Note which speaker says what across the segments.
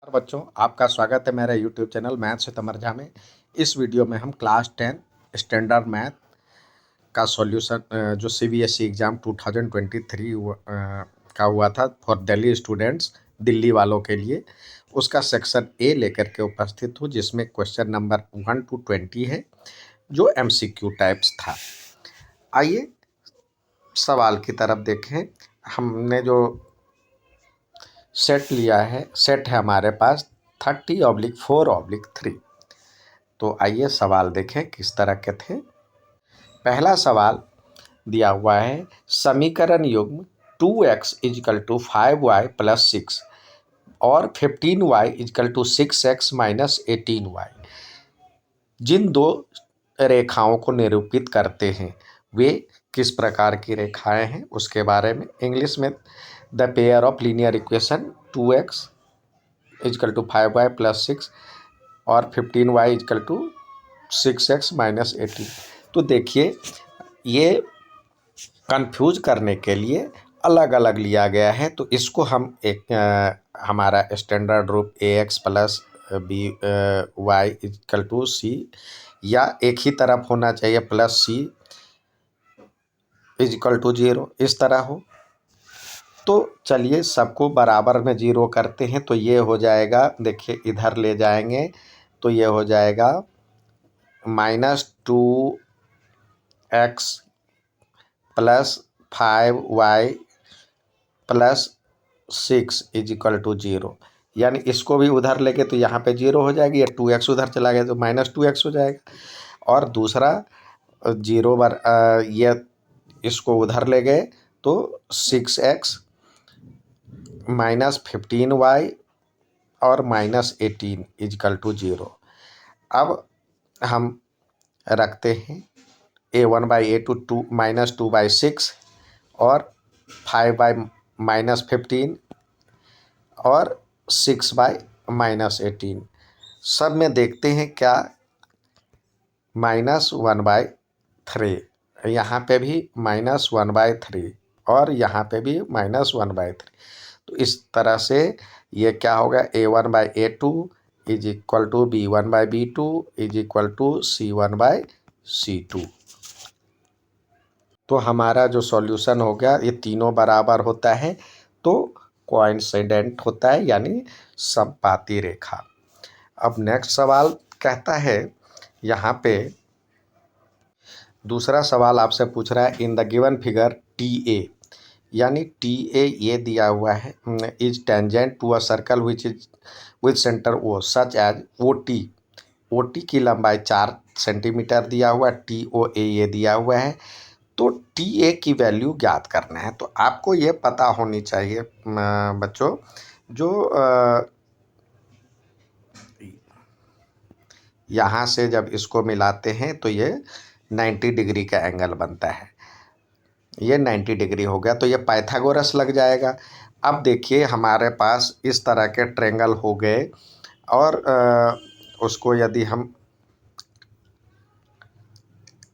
Speaker 1: बच्चों, आपका स्वागत है मेरे YouTube चैनल मैथ्स विद अमर झा में। इस वीडियो में हम क्लास 10 स्टैंडर्ड मैथ का सॉल्यूशन जो CBSE एग्ज़ाम 2023 का हुआ था फॉर दिल्ली स्टूडेंट्स, दिल्ली वालों के लिए, उसका सेक्शन ए लेकर के उपस्थित हूँ, जिसमें क्वेश्चन नंबर 1 to 20 है, जो MCQ टाइप्स था। आइए सवाल की तरफ देखें। हमने जो सेट लिया है, सेट है हमारे पास 30/4/3। तो आइए सवाल देखें किस तरह के थे। पहला सवाल दिया हुआ है, समीकरण युग्म 2x = 5y + 6 और 15y = 6x - 18y जिन दो रेखाओं को निरूपित करते हैं वे किस प्रकार की रेखाएं हैं, उसके बारे में। इंग्लिश में the pair of linear equation 2x = 5y + 6 और 15y = 6x - 18। तो देखिए, ये कंफ्यूज करने के लिए अलग अलग लिया गया है। तो इसको हम एक हमारा स्टैंडर्ड रूप ax + by = c या एक ही तरफ होना चाहिए +c = 0, इस तरह हो। तो चलिए सबको बराबर में 0 करते हैं। तो ये हो जाएगा, देखिए इधर ले जाएंगे तो ये हो जाएगा -2x + 5y + 6 = 0। यानी इसको भी उधर लेके तो यहाँ पे 0 हो जाएगी, या 2x उधर चला गया तो -2x हो जाएगा। और दूसरा 0 ये इसको उधर ले गए तो 6x - 15y और -18 = 0। अब हम रखते हैं a1/a2 -2/6 और 5/-15 और 6/-18। सब में देखते हैं क्या -1/3, यहाँ पे भी -1/3 और यहाँ पे भी -1/3। तो इस तरह से ये क्या होगा, a1/a2 = b1/b2 = c1/c2। तो हमारा जो सॉल्यूशन हो गया, ये तीनों बराबर होता है तो कोइंसिडेंट होता है, यानी समपाती रेखा। अब नेक्स्ट सवाल कहता है, यहाँ पे दूसरा सवाल आपसे पूछ रहा है, in the given figure TA, यानी TA ये दिया हुआ है, is tangent to a circle which is with centre O such as OT की लंबाई 4 सेंटीमीटर दिया हुआ है, TOA ये दिया हुआ है। तो TA की वैल्यू ज्ञात करना है। तो आपको ये पता होनी चाहिए बच्चों, जो यहाँ से जब इसको मिलाते हैं तो ये 90 डिग्री का एंगल बनता है। ये 90 डिग्री हो गया, तो ये पाइथागोरस लग जाएगा। अब देखिए हमारे पास इस तरह के ट्रायंगल हो गए, और उसको यदि हम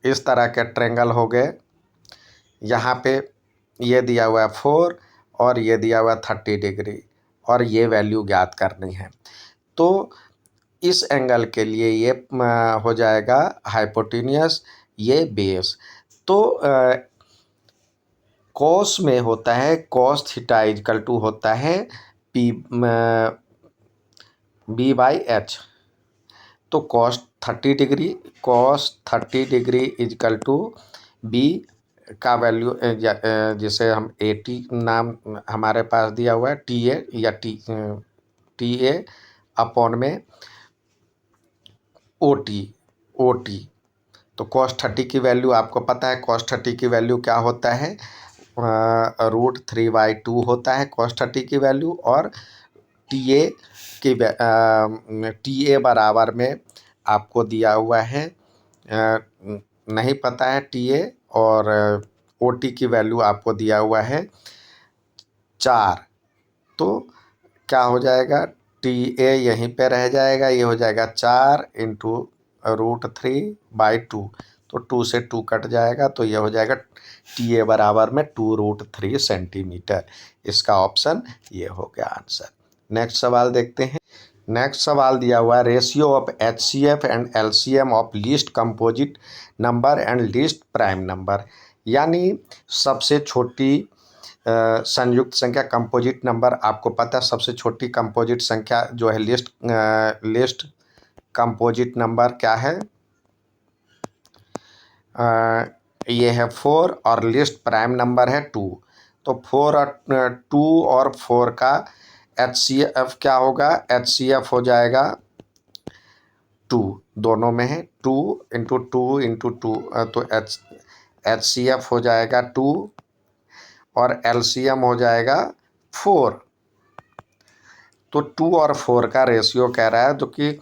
Speaker 1: इस तरह के ट्रायंगल हो गए, यहाँ पे ये दिया हुआ है 4 और ये दिया हुआ 30 डिग्री, और ये वैल्यू ज्ञात करनी है। तो इस एंगल के लिए ये हो जाएगा हाइपोटेन्यूस, ये बेस। तो कॉस में होता है cos थीटा = होता है b/h। तो cos 30 डिग्री = b का वैल्यू, जिसे हम 80 नाम हमारे पास दिया हुआ है, TA या TA अपॉन में OT। तो cos 30 की वैल्यू आपको पता है, cos 30 की वैल्यू क्या होता है, √3/2 होता है cos 30 की वैल्यू। और TA बराबर में आपको दिया हुआ है, नहीं पता है TA, और OT की वैल्यू आपको दिया हुआ है 4। तो क्या हो जाएगा, TA यहीं पे रह जाएगा, ये हो जाएगा 4 × √3/2। तो 2 से 2 कट जाएगा, तो ये हो जाएगा TA बराबर में 2√3 सेंटीमीटर। इसका ऑप्शन ये हो गया आंसर। नेक्स्ट सवाल देखते हैं। नेक्स्ट सवाल दिया हुआ है ratio of HCF and LCM of least composite number and least prime number, यानी सबसे छोटी संयुक्त संख्या कंपोजिट नंबर। आपको पता है सबसे छोटी कंपोजिट संख्या जो है लिस्ट कंपोजिट नंबर क्या है, ये है 4 और लिस्ट प्राइम नंबर है 2। तो 4 और 2 और 4 का HCF क्या होगा, HCF हो जाएगा 2, दोनों में है 2 इंटू 2 इंटू 2, तो HCF हो जाएगा 2 और LCM हो जाएगा 4। तो 2 और 4 का रेशियो कह रहा है, जो कि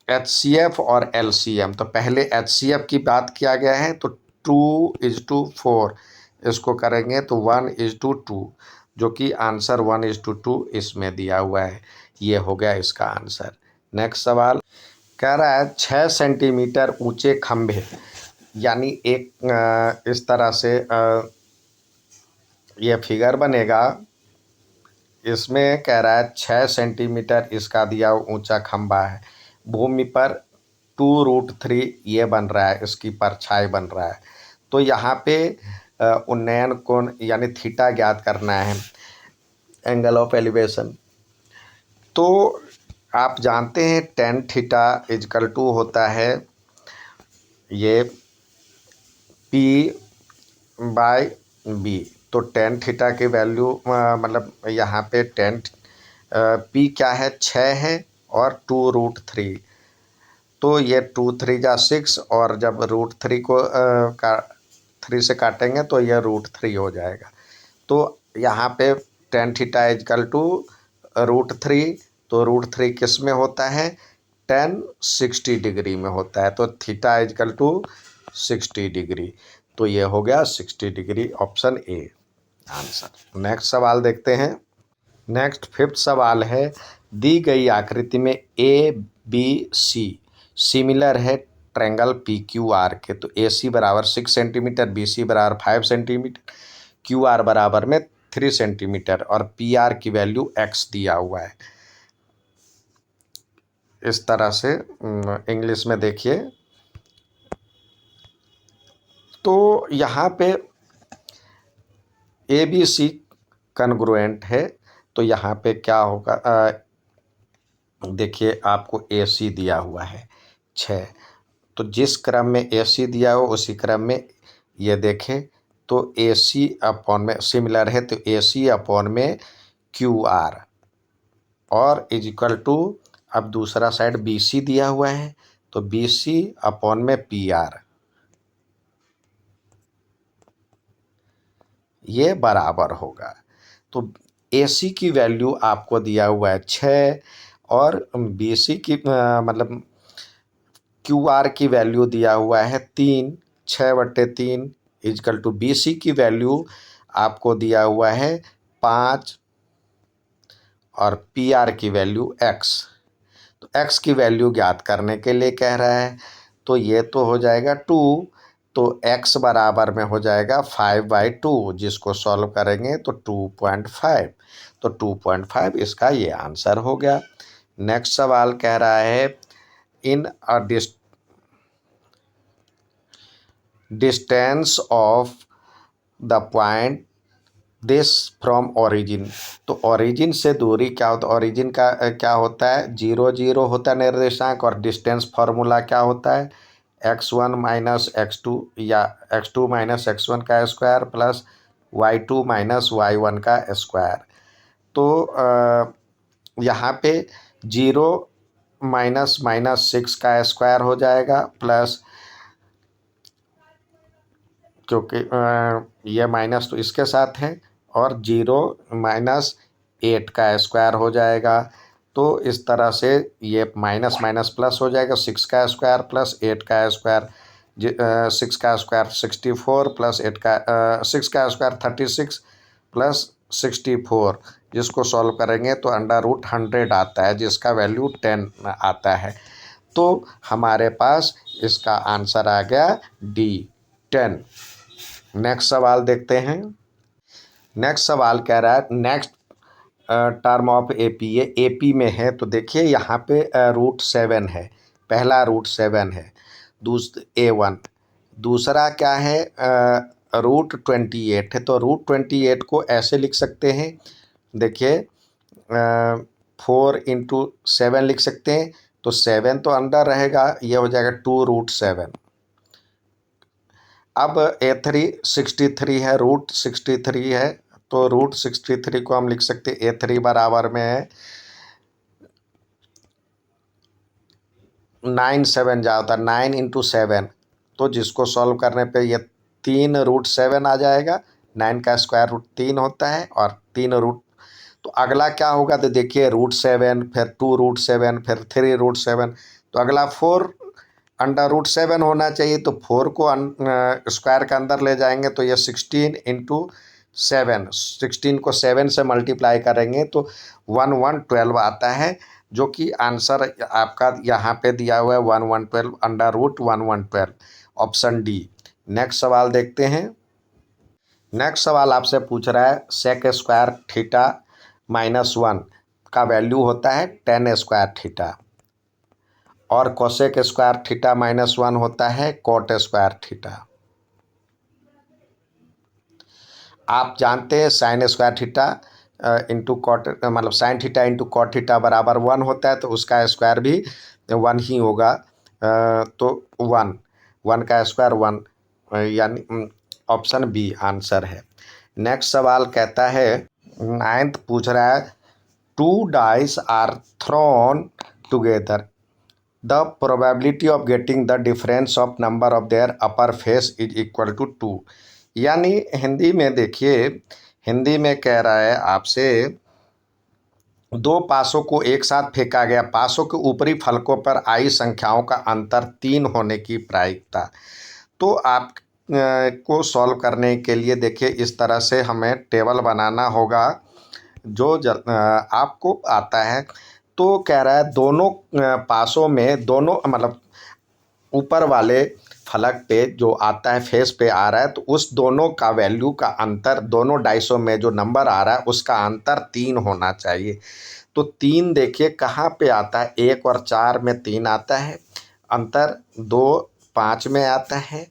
Speaker 1: HCF और LCM। तो पहले HCF की बात किया गया है, तो 2:4 इसको करेंगे तो 1:2, जो कि आंसर 1:2 इसमें दिया हुआ है। ये हो गया इसका आंसर। नेक्स्ट सवाल कह रहा है 6 सेंटीमीटर ऊंचे खंभे, यानी एक इस तरह से ये फिगर बनेगा। इसमें कह रहा है 6 सेंटीमीटर इसका दिया ऊंचा खंभा है, भूमि पर 2√3 ये बन रहा है, इसकी परछाई बन रहा है। तो यहाँ पे उन्नयन कोण यानी थीटा ज्ञात करना है, एंगल ऑफ एलिवेशन। तो आप जानते हैं tan थीटा इजकल टू होता है ये P/B। तो tan थीटा की वैल्यू मतलब यहाँ पे P क्या है, 6 है और 2√3। तो ये 2 3 जा 6, और जब √3 को 3 से काटेंगे तो यह √3 हो जाएगा। तो यहाँ पे tan थीटा इजकल टू √3, तो √3 किस में होता है, tan 60 डिग्री में होता है। तो थीटा इजकल टू 60 डिग्री, तो ये हो गया 60 degree, option A answer. Next सवाल देखते हैं। नेक्स्ट 5th सवाल है, दी गई आकृति में ABC सिमिलर है ट्रायंगल PQR के। तो AC बराबर 6 सेंटीमीटर, BC बराबर 5 सेंटीमीटर, QR बराबर में 3 सेंटीमीटर और PR की वैल्यू X दिया हुआ है। इस तरह से इंग्लिश में देखिए। तो यहाँ पे ABC कन्ग्रुएंट है, तो यहाँ पे क्या होगा, देखिए आपको AC दिया हुआ है 6, तो जिस क्रम में AC दिया हो उसी क्रम में ये देखें, तो AC अपॉन में सिमिलर है, तो AC अपॉन में QR और इजिकल टू, अब दूसरा साइड BC दिया हुआ है, तो BC अपॉन में PR, ये बराबर होगा। तो AC की वैल्यू आपको दिया हुआ है 6 और BC की मतलब QR की वैल्यू दिया हुआ है 3, 6/3 इजकल टू BC की वैल्यू आपको दिया हुआ है 5 और PR की वैल्यू X। तो X की वैल्यू ज्ञात करने के लिए कह रहा है, तो ये तो हो जाएगा 2, तो X बराबर में हो जाएगा 5/2, जिसको सॉल्व करेंगे तो 2.5, तो 2.5 इसका ये आंसर हो गया। नेक्स्ट सवाल कह रहा है in a distance of the point this from origin. तो ओरिजिन से दूरी क्या होता है, ओरिजिन का क्या होता है, 0 0 होता है निर्देशांक, और डिस्टेंस फार्मूला क्या होता है, x1 माइनस x2 या x2 माइनस x1 का square plus y2 minus y1 का स्क्वायर। तो यहाँ पे 0 माइनस -6 का स्क्वायर हो जाएगा, प्लस क्योंकि ये माइनस तो इसके साथ है, और 0 -8 का स्क्वायर हो जाएगा। तो इस तरह से ये माइनस माइनस प्लस हो जाएगा, 6 का स्क्वायर प्लस 8 का स्क्वायर, 6 का स्क्वायर 64 प्लस 8 का 6 का स्क्वायर 36 प्लस 64, जिसको सॉल्व करेंगे तो √100 आता है, जिसका वैल्यू 10 आता है। तो हमारे पास इसका आंसर आ गया D 10। नेक्स्ट सवाल देखते हैं। नेक्स्ट सवाल कह रहा है नेक्स्ट टर्म ऑफ एपी, ये एपी में है तो देखिए यहाँ पे √7 है, पहला √7 है, A1। दूसरा क्या है, √28 है, तो √28 को ऐसे लिख सकते हैं, देखिए 4 × 7 लिख सकते हैं, तो 7 तो अंदर रहेगा, ये हो जाएगा 2√7। अब A3 63 है, √63 है, तो √63 को हम लिख सकते हैं A3 बराबर में है 9 7 जाता है, 9 × 7, तो जिसको सॉल्व करने पे ये 3√7 आ जाएगा। 9 का स्क्वायर रूट 3 होता है और 3 रूट, तो अगला क्या होगा तो देखिए √7, फिर 2√7, फिर 3√7, तो अगला 4 √7 होना चाहिए, तो 4 को स्क्वायर के अंदर ले जाएंगे तो ये 16 × 7, 16 को 7 से मल्टीप्लाई करेंगे तो 1112 आता है, जो कि आंसर आपका यहाँ पे दिया हुआ है 1112, √1112, ऑप्शन डी। नेक्स्ट सवाल देखते हैं। नेक्स्ट सवाल आपसे पूछ रहा है सेक स्क्वायर थीटा -1 का वैल्यू होता है tan स्क्वायर थीटा, और कोसेक स्क्वायर थीटा -1 होता है कॉट स्क्वायर थीटा। आप जानते हैं sine square theta into cot, मतलब sine theta into cot theta बराबर 1 होता है, तो उसका स्क्वायर भी 1 ही होगा, तो 1 का स्क्वायर 1, यानी ऑप्शन बी आंसर है। नेक्स्ट सवाल कहता है, 9th पूछ रहा है 2 dice are thrown together, the probability of getting the difference of number of their upper face is equal to 2। यानी हिंदी में देखिए, हिंदी में कह रहा है आपसे 2 पासों को एक साथ फेंका गया, पासों के ऊपरी फलकों पर आई संख्याओं का अंतर 3 होने की प्रायिकता। तो आप को सॉल्व करने के लिए देखिए इस तरह से हमें टेबल बनाना होगा, जो आपको आता है। तो कह रहा है दोनों पासों में, दोनों मतलब ऊपर वाले फलक पे जो आता है, फेस पे आ रहा है, तो उस दोनों का वैल्यू का अंतर, दोनों डाइसों में जो नंबर आ रहा है उसका अंतर 3 होना चाहिए। तो 3 देखिए कहाँ पे आता है, 1 और 4 में 3 आता है, अंतर 2 5 में आता है,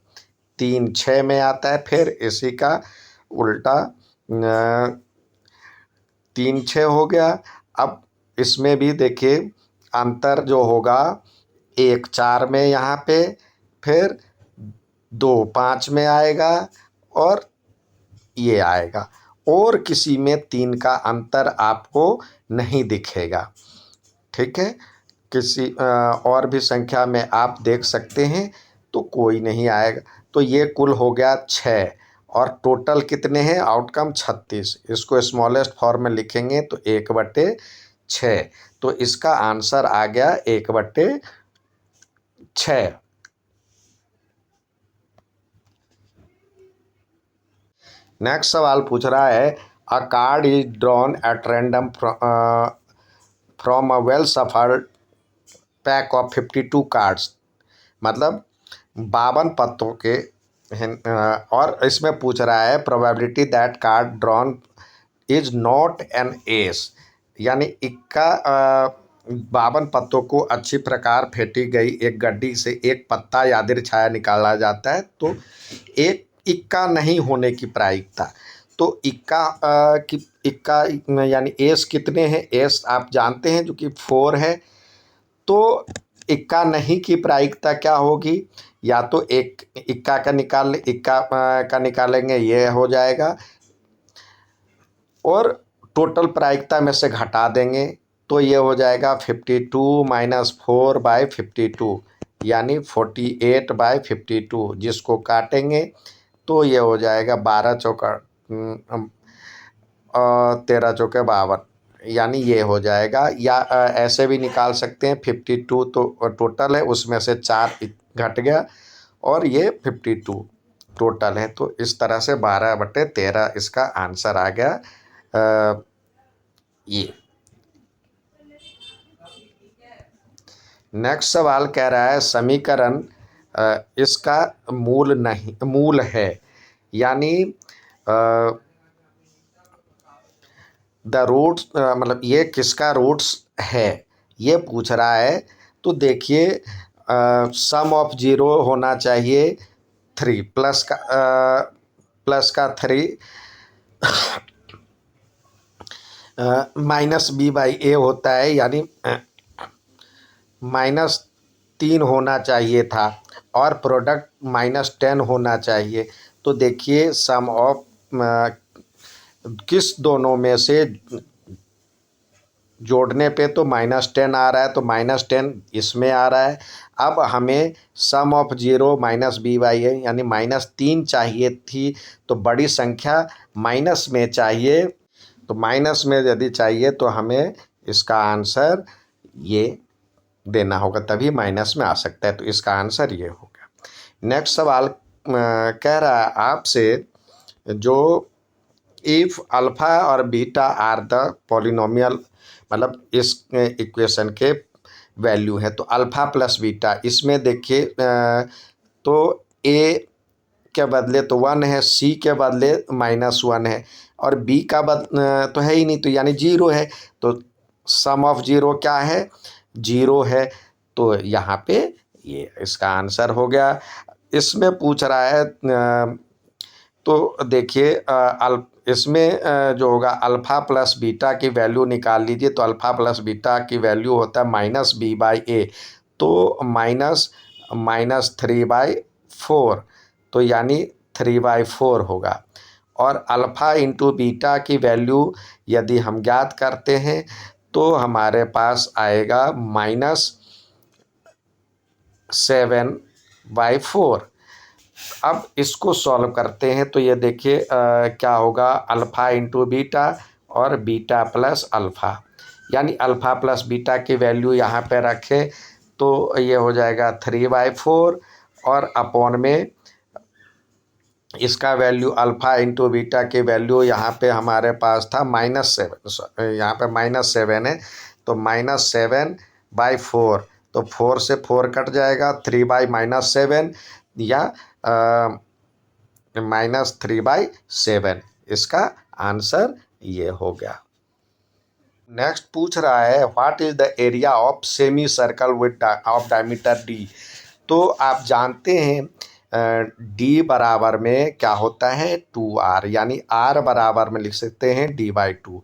Speaker 1: 3 6 में आता है, फिर इसी का उल्टा 3 6 हो गया। अब इसमें भी देखिए अंतर जो होगा, 1 4 में यहाँ पे, फिर 2 5 में आएगा, और ये आएगा, और किसी में 3 का अंतर आपको नहीं दिखेगा। ठीक है, किसी और भी संख्या में आप देख सकते हैं तो कोई नहीं आएगा। तो ये कुल हो गया 6, और टोटल कितने हैं, आउटकम 36। इसको स्मॉलेस्ट फॉर्म में लिखेंगे तो 1/6, तो इसका आंसर आ गया 1/6। नेक्स्ट सवाल पूछ रहा है, अ card is drawn at random from a well shuffled pack of 52 cards, मतलब 52 पत्तों के और इसमें पूछ रहा है probability that card drawn is not an S, यानी इक्का 52 पत्तों को अच्छी प्रकार फेंटी गई एक गड्डी से एक पत्ता या छाया निकाला जाता है, तो एक इक्का नहीं होने की प्रायिकता। तो इक्का यानी एस कितने हैं, एस आप जानते हैं जो कि 4 है, तो इक्का नहीं की प्रायिकता क्या होगी, या तो एक इक्का का निकालेंगे, ये हो जाएगा, और टोटल प्रायिकता में से घटा देंगे तो ये हो जाएगा 52 - 4/52, यानी 48/52, जिसको काटेंगे तो ये हो जाएगा 12 चौका 13 चौके 52, यानी ये हो जाएगा। या ऐसे भी निकाल सकते हैं, 52 तो टोटल है, उसमें से 4 घट गया, और ये 52 टोटल है, तो इस तरह से 12/13 इसका आंसर आ गया। ये नेक्स्ट सवाल कह रहा है समीकरण इसका मूल है, यानी द रूट्स मतलब ये किसका रूट्स है ये पूछ रहा है। तो देखिए सम ऑफ जीरो होना चाहिए 3 प्लस का 3 माइनस बी बाई ए होता है, यानी -3 होना चाहिए था और प्रोडक्ट -10 होना चाहिए। तो देखिए सम ऑफ किस दोनों में से जोड़ने पे तो -10 आ रहा है, तो -10 इसमें आ रहा है। अब हमें sum of zero minus B by A यानी -3 चाहिए थी, तो बड़ी संख्या माइनस में चाहिए। तो माइनस में यदि चाहिए तो हमें इसका आंसर ये देना होगा, तभी माइनस में आ सकता है। तो इसका आंसर ये हो गया। नेक्स्ट सवाल कह रहा है आपसे, जो इफ़ अल्फ़ा और बीटा आर द पॉलिनोमियल, मतलब इस इक्वेशन के वैल्यू है। तो अल्फ़ा प्लस बीटा, इसमें देखिए तो ए के बदले तो 1 है, सी के बदले -1 है और बी का तो है ही नहीं, तो यानी 0 है। तो सम ऑफ जीरो क्या है? 0 है। तो यहाँ पे ये इसका आंसर हो गया। इसमें पूछ रहा है तो देखिए इसमें जो होगा अल्फ़ा प्लस बीटा की वैल्यू निकाल लीजिए। तो अल्फ़ा प्लस बीटा की वैल्यू होता है -b/a, तो -3/4, तो यानी 3/4 होगा। और अल्फ़ा इंटू बीटा की वैल्यू यदि हम ज्ञात करते हैं तो हमारे पास आएगा -7/4। अब इसको सॉल्व करते हैं तो ये देखिए क्या होगा, अल्फ़ा इंटू बीटा और बीटा प्लस अल्फ़ा, यानी अल्फ़ा प्लस बीटा की वैल्यू यहाँ पे रखें तो ये हो जाएगा 3/4 और अपॉन में इसका वैल्यू अल्फ़ा इंटू बीटा की वैल्यू यहाँ पे हमारे पास था -7, यहाँ पे -7 है, तो -7/4, तो 4 से 4 कट जाएगा, 3/-7 या -3/7, इसका आंसर ये हो गया। नेक्स्ट पूछ रहा है what is the area of semi circle with of diameter d। तो आप जानते हैं d बराबर में क्या होता है 2r, यानी r बराबर में लिख सकते हैं d/2।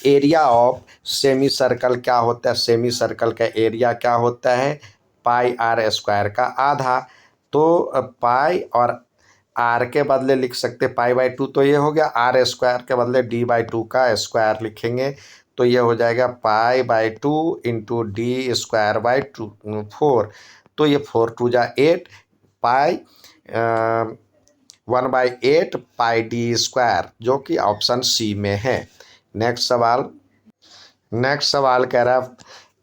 Speaker 1: Area of semi circle क्या होता है? सेमी सर्कल का एरिया क्या होता है? πr² का आधा। तो पाई और आर के बदले लिख सकते π/2, तो ये हो गया। r² के बदले d/2 का स्क्वायर लिखेंगे तो ये हो जाएगा π/2 इंटू d²/4, तो ये 4 2 जा 8, पाई 1/8 πd², जो कि ऑप्शन सी में है। नेक्स्ट सवाल कह रहा है,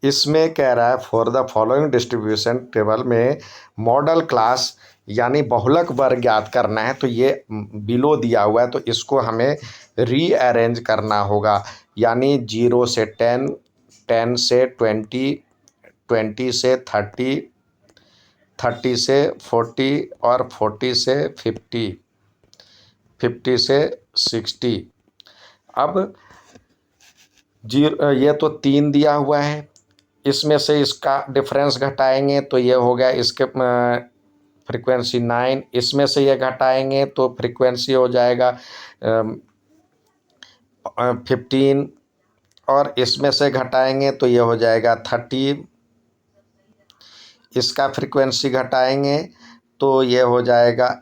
Speaker 1: इसमें कह रहा है for the following distribution table में मॉडल क्लास यानी बहुलक वर्ग ज्ञात करना है। तो ये बिलो दिया हुआ है, तो इसको हमें रीअरेंज करना होगा, यानी 0 से 10, 10 से 20, 20 से 30, 30 से 40 और 40 से 50, 50 से 60। अब ये तो 3 दिया हुआ है, इसमें से इसका डिफरेंस घटाएंगे तो ये हो गया इसके फ्रीक्वेंसी 9, इसमें से ये घटाएंगे तो फ्रीक्वेंसी हो जाएगा 15 और इसमें से घटाएंगे तो ये हो जाएगा 30, इसका फ्रीक्वेंसी घटाएंगे तो ये हो जाएगा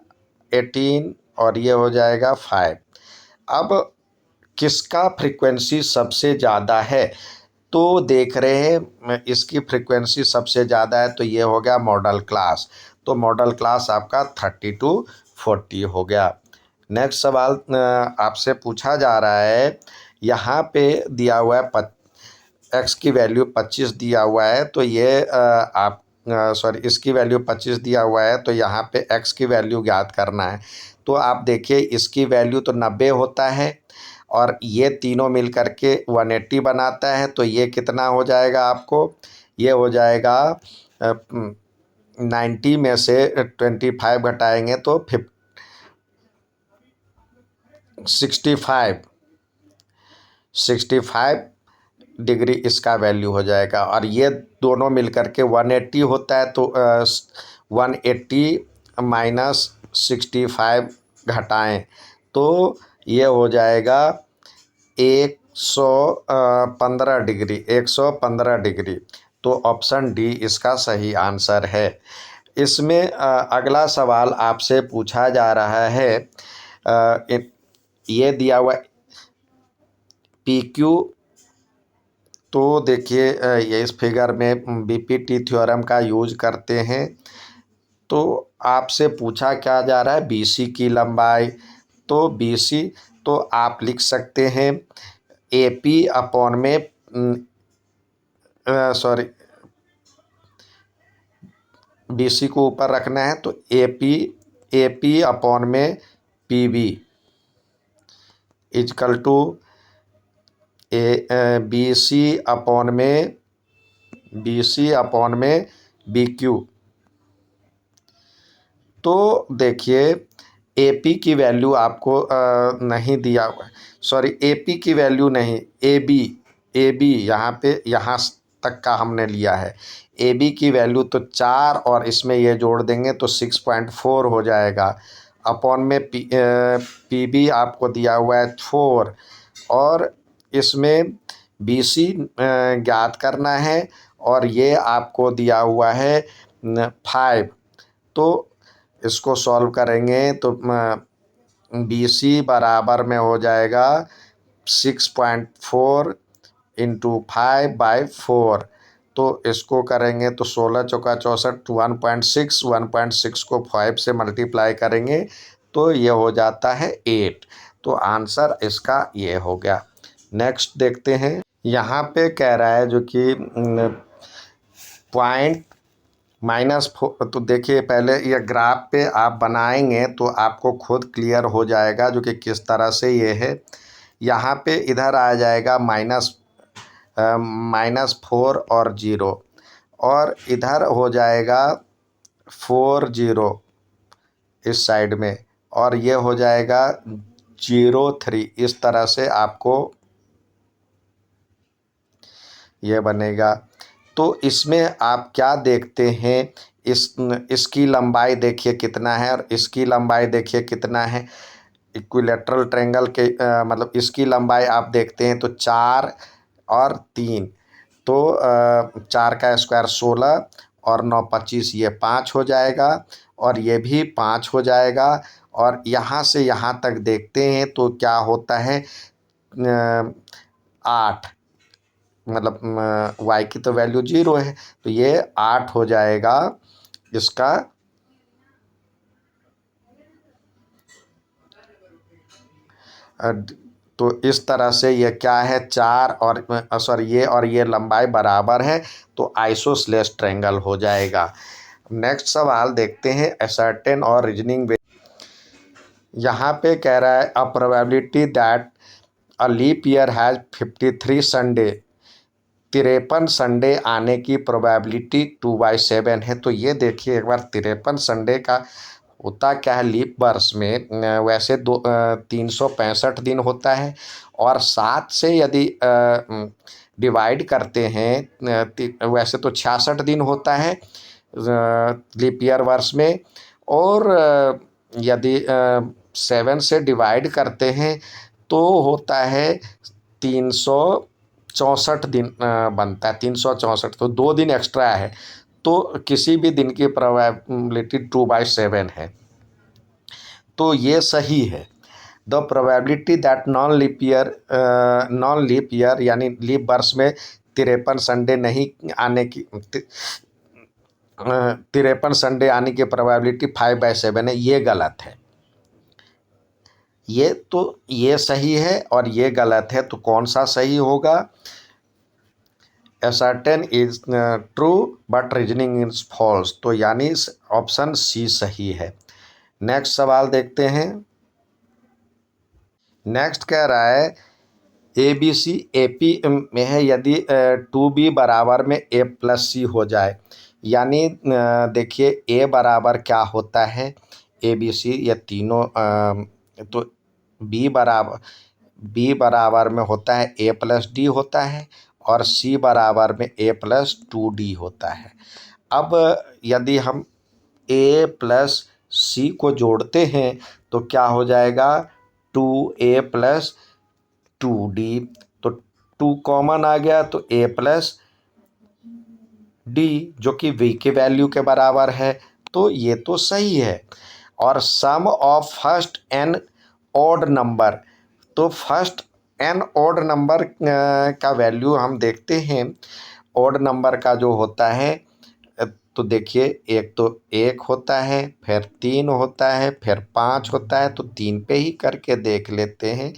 Speaker 1: 18 और ये हो जाएगा 5। अब किसका फ्रीक्वेंसी सबसे ज़्यादा है? तो देख रहे हैं इसकी फ्रीक्वेंसी सबसे ज़्यादा है, तो ये हो गया मॉडल क्लास। तो मॉडल क्लास आपका 30 to 40 हो गया। नेक्स्ट सवाल आपसे पूछा जा रहा है, यहाँ पे दिया हुआ है एक्स की वैल्यू 25 दिया हुआ है, तो ये इसकी वैल्यू 25 दिया हुआ है, तो यहाँ पे एक्स की वैल्यू ज्ञात करना है। तो आप देखिए इसकी वैल्यू तो 90 होता है और ये तीनों मिल कर के 180 बनाता है, तो ये कितना हो जाएगा आपको? ये हो जाएगा 90 में से 25 घटाएंगे तो 65, 65 डिग्री इसका वैल्यू हो जाएगा। और ये दोनों मिलकर के 180 होता है, तो 180 माइनस 65 घटाएं तो ये हो जाएगा 115 डिग्री, 115 डिग्री। तो ऑप्शन डी इसका सही आंसर है। इसमें अगला सवाल आपसे पूछा जा रहा है, ये दिया हुआ पी क्यू। तो देखिए ये इस फिगर में बीपीटी थ्योरम का यूज करते हैं। तो आपसे पूछा क्या जा रहा है, बीसी की लंबाई। तो बीसी तो आप लिख सकते हैं एपी अपॉन में सॉरी, बीसी को ऊपर रखना है तो एपी अपॉन में PB equal to BC upon में बी क्यू। तो देखिए एपी की वैल्यू आपको नहीं दिया हुआ है, सॉरी एपी की वैल्यू नहीं, एबी यहाँ तक का हमने लिया है। एबी की वैल्यू तो 4 और इसमें ये जोड़ देंगे तो 6.4 हो जाएगा। अपॉन में पीबी आपको दिया हुआ है 4 और इसमें बीसी ज्ञात करना है और ये आपको दिया हुआ है 5। तो इसको सॉल्व करेंगे तो BC बराबर में हो जाएगा 6.4 इंटू 5/4। तो इसको करेंगे तो 16 चौका 64, 1.6 को 5 से मल्टीप्लाई करेंगे तो ये हो जाता है 8। तो आंसर इसका ये हो गया। नेक्स्ट देखते हैं, यहाँ पे कह रहा है जो कि पॉइंट -4। तो देखिए पहले ये ग्राफ पे आप बनाएंगे तो आपको खुद क्लियर हो जाएगा जो कि किस तरह से ये है। यहाँ पे इधर आ जाएगा -4 और 0 और इधर हो जाएगा 4 0 इस साइड में और ये हो जाएगा 0 3। इस तरह से आपको ये बनेगा। तो इसमें आप क्या देखते हैं, इसकी लंबाई देखिए कितना है और इसकी लंबाई देखिए कितना है। इक्विलेटरल ट्रायंगल के मतलब इसकी लंबाई आप देखते हैं तो 4 और 3। तो 4 का स्क्वायर 16 और 9 25, ये 5 हो जाएगा और ये भी 5 हो जाएगा। और यहाँ से यहाँ तक देखते हैं तो क्या होता है 8, मतलब y की तो वैल्यू 0 है तो ये 8 हो जाएगा इसका। तो इस तरह से ये क्या है 4 और सॉरी ये और ये लंबाई बराबर है तो आइसोसेलेस ट्रायंगल हो जाएगा। नेक्स्ट सवाल देखते हैं असर्टेन और रीजनिंग। यहाँ पे कह रहा है a probability that a leap year has 53 Sunday, 53 Sunday आने की प्रोबेबिलिटी 2/7 है। तो ये देखिए एक बार 53 संडे का होता क्या है लीप वर्ष में, वैसे 365 दिन होता है और 7 से यदि डिवाइड करते हैं वैसे तो 66 दिन होता है लीप ईयर वर्ष में। और यदि 7 से डिवाइड करते हैं तो होता है 364 दिन बनता है, 364। तो 2 दिन एक्स्ट्रा है तो किसी भी दिन की प्रोबेबिलिटी 2/7 है। तो ये सही है। The probability that non leap year यानी लीप वर्ष में 53 संडे नहीं आने की 53 संडे आने की प्रोबेबिलिटी 5/7 है, ये गलत है। ये सही है और ये गलत है। तो कौन सा सही होगा, assertion is true but reasoning is false. तो यानी ऑप्शन सी सही है। नेक्स्ट सवाल देखते हैं। नेक्स्ट कह रहा है ABC AP में है यदि 2B बराबर में A+C हो जाए। यानी देखिए A बराबर क्या होता है ABC, ये तीनों तो B बराबर बी बराबर में होता है ए प्लस डी होता है और सी बराबर में ए प्लस 2D होता है। अब यदि हम ए प्लस सी को जोड़ते हैं तो क्या हो जाएगा 2A प्लस 2D। तो 2 कॉमन आ गया तो A प्लस डी जो कि V के वैल्यू के बराबर है, तो ये तो सही है। और sum of first n odd number, तो फर्स्ट n ऑड नंबर का वैल्यू हम देखते हैं। ऑड नंबर का जो होता है तो देखिए एक तो 1 होता है, फिर 3 होता है, फिर 5 होता है, तो 3 पे ही करके देख लेते हैं।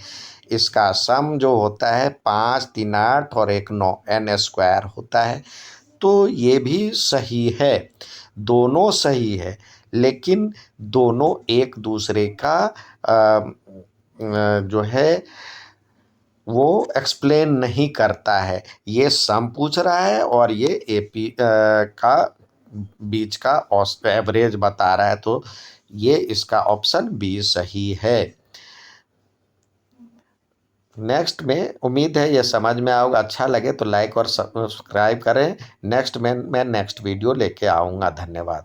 Speaker 1: इसका सम जो होता है 5 3 8 और 1 9 n² होता है। तो ये भी सही है, दोनों सही है, लेकिन दोनों एक दूसरे का जो है वो एक्सप्लेन नहीं करता है। ये सम पूछ रहा है और ये एपी का बीच का एवरेज बता रहा है, तो ये इसका ऑप्शन बी सही है। नेक्स्ट में उम्मीद है ये समझ में आओगे, अच्छा लगे तो लाइक और सब्सक्राइब करें। नेक्स्ट में मैं नेक्स्ट वीडियो लेके आऊँगा। धन्यवाद।